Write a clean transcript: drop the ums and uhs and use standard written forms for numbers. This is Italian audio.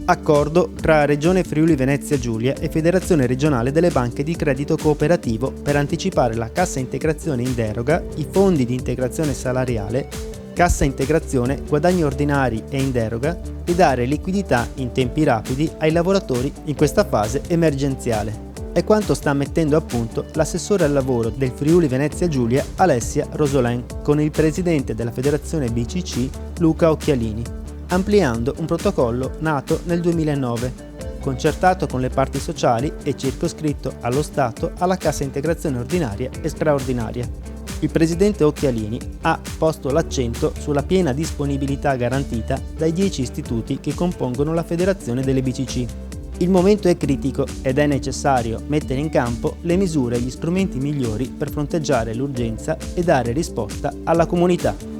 Accordo tra Regione Friuli Venezia Giulia e Federazione Regionale delle Banche di Credito Cooperativo per anticipare la cassa integrazione in deroga, i fondi di integrazione salariale, cassa integrazione, guadagni ordinari e in deroga e dare liquidità in tempi rapidi ai lavoratori in questa fase emergenziale. È quanto sta mettendo a punto l'assessore al lavoro del Friuli Venezia Giulia Alessia Rosolin con il presidente della Federazione BCC Luca Occhialini, ampliando un protocollo nato nel 2009, concertato con le parti sociali e circoscritto allo Stato alla cassa integrazione ordinaria e straordinaria. Il presidente Occhialini ha posto l'accento sulla piena disponibilità garantita dai 10 istituti che compongono la federazione delle BCC. Il momento è critico ed è necessario mettere in campo le misure e gli strumenti migliori per fronteggiare l'urgenza e dare risposta alla comunità.